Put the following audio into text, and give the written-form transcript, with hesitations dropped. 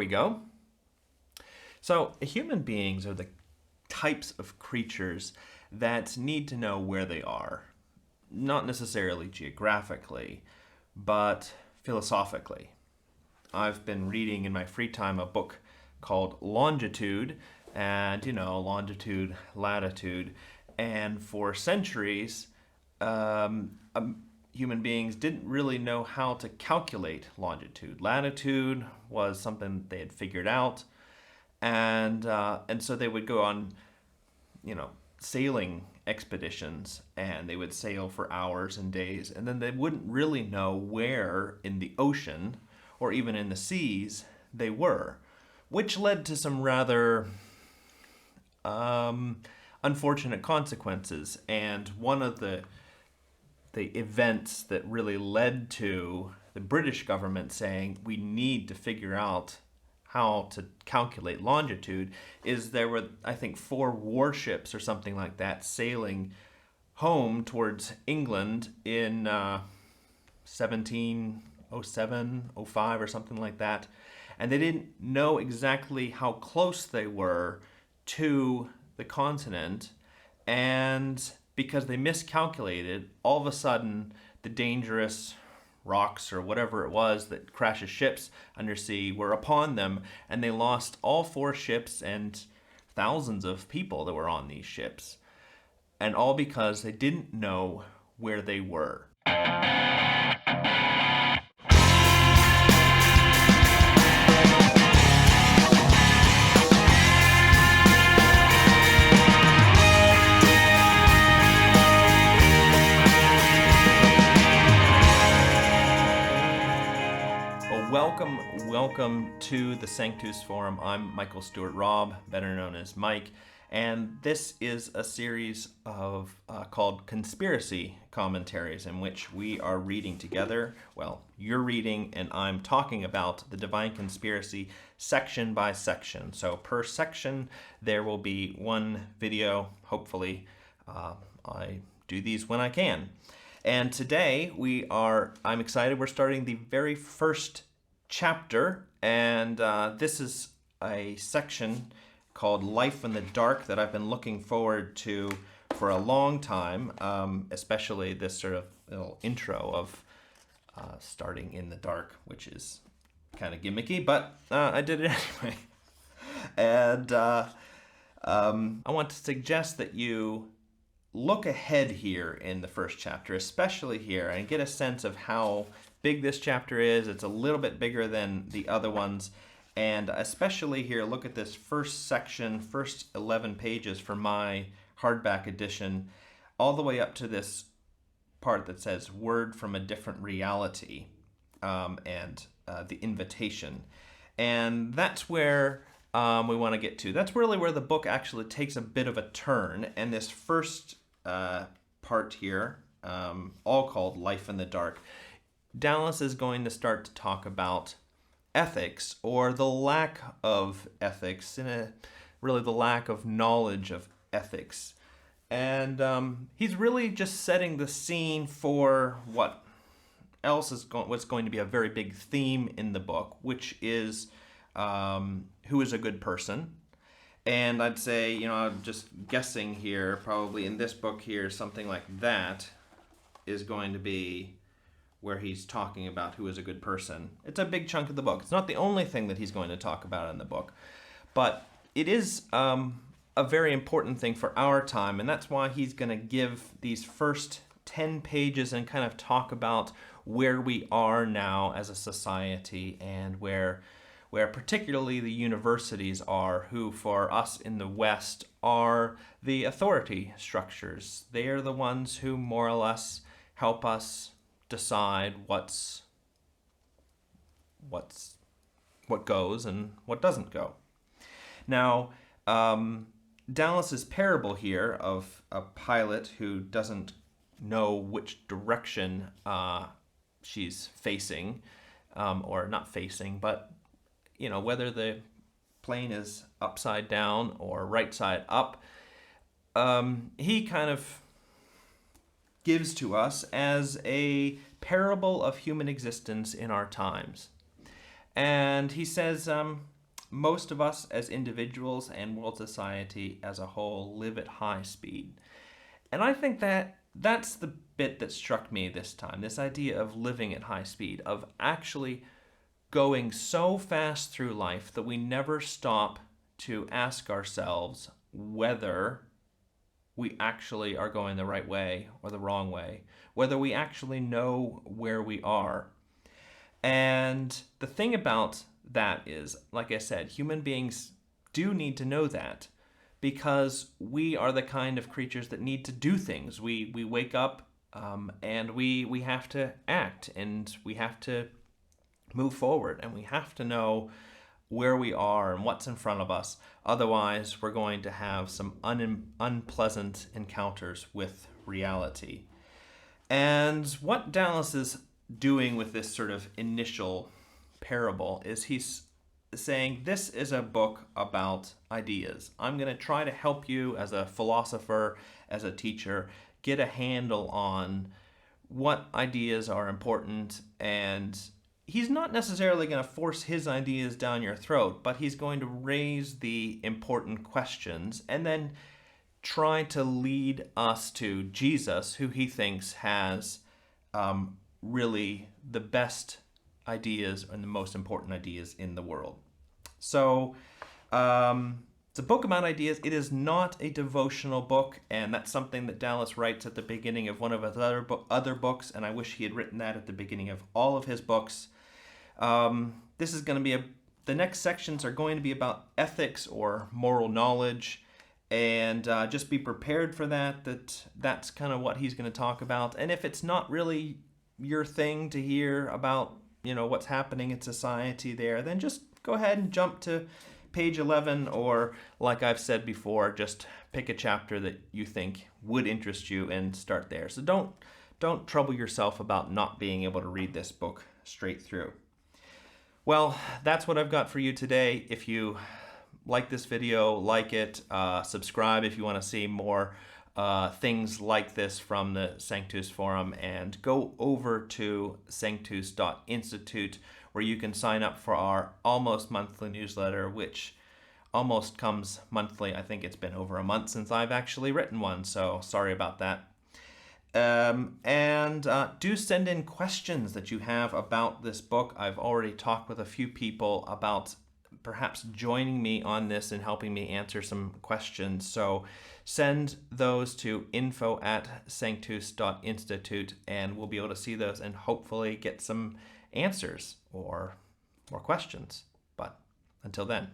we go. So human beings are the types of creatures that need to know where they are. Not necessarily geographically, but philosophically. I've been reading in my free time a book called Longitude, and longitude, latitude, and for centuries, human beings didn't really know how to calculate longitude. Latitude was something they had figured out, and so they would go on, sailing expeditions, and they would sail for hours and days, and then they wouldn't really know where in the ocean or even in the seas they were, which led to some rather unfortunate consequences. And one of the events that really led to the British government saying we need to figure out how to calculate longitude is there were, I think, 4 warships or something like that sailing home towards England in 1707, 05 or something like that. And they didn't know exactly how close they were to the continent, and because they miscalculated, all of a sudden the dangerous rocks or whatever it was that crashes ships undersea were upon them, and they lost all 4 ships and thousands of people that were on these ships, and all because they didn't know where they were. Welcome to the Sanctus Forum. I'm Michael Stewart Robb, better known as Mike, and this is a series of called Conspiracy Commentaries, in which we are reading together. Well, you're reading and I'm talking about the Divine Conspiracy section by section. So per section there will be one video. Hopefully I do these when I can. And today I'm excited, we're starting the very first chapter, and this is a section called Life in the Dark that I've been looking forward to for a long time, especially this sort of little intro of starting in the dark, which is kind of gimmicky, but I did it anyway. And I want to suggest that you look ahead here in the first chapter, especially here, and get a sense of how big this chapter is. It's a little bit bigger than the other ones, and especially here, look at this first section, first 11 pages for my hardback edition, all the way up to this part that says "Word from a Different Reality," and the invitation. And that's where we want to get to. That's really where the book actually takes a bit of a turn, and this first part here, all called Life in the Dark, Dallas is going to start to talk about ethics, or the lack of ethics, really the lack of knowledge of ethics. And he's really just setting the scene for what's going to be a very big theme in the book, which is who is a good person. And I'd say, I'm just guessing here, probably in this book here, something like that is going to be where he's talking about who is a good person. It's a big chunk of the book. It's not the only thing that he's going to talk about in the book, but it is a very important thing for our time, and that's why he's going to give these first 10 pages and kind of talk about where we are now as a society, and where particularly the universities are, who for us in the West are the authority structures. They are the ones who more or less help us decide what goes and what doesn't go. Now, Dallas's parable here of a pilot who doesn't know which direction she's facing, or not facing, but whether the plane is upside down or right side up, he kind of gives to us as a parable of human existence in our times. And he says, most of us as individuals and world society as a whole live at high speed. And I think that's the bit that struck me this time, this idea of living at high speed, of actually going so fast through life that we never stop to ask ourselves whether we actually are going the right way or the wrong way, whether we actually know where we are. And the thing about that is, like I said, human beings do need to know that, because we are the kind of creatures that need to do things. We wake up and we have to act, and we have to move forward, and we have to know where we are and what's in front of us. Otherwise, we're going to have some unpleasant encounters with reality. And what Dallas is doing with this sort of initial parable is he's saying, this is a book about ideas. I'm going to try to help you as a philosopher, as a teacher, get a handle on what ideas are important. And he's not necessarily going to force his ideas down your throat, but he's going to raise the important questions and then try to lead us to Jesus, who he thinks has really the best ideas and the most important ideas in the world. So it's a book about ideas. It is not a devotional book, and that's something that Dallas writes at the beginning of one of his other books, and I wish he had written that at the beginning of all of his books. This is going to be the next sections are going to be about ethics or moral knowledge, and just be prepared for that's kind of what he's going to talk about. And if it's not really your thing to hear about, what's happening in society there, then just go ahead and jump to page 11, or like I've said before, just pick a chapter that you think would interest you and start there. So don't trouble yourself about not being able to read this book straight through. Well, that's what I've got for you today. If you like this video, like it, subscribe if you want to see more things like this from the Sanctus Forum, and go over to Sanctus.Institute, where you can sign up for our almost monthly newsletter, which almost comes monthly. I think it's been over a month since I've actually written one, so sorry about that. And do send in questions that you have about this book. I've already talked with a few people about perhaps joining me on this and helping me answer some questions. So send those to info@sanctus.institute, and we'll be able to see those and hopefully get some answers or more questions. But until then.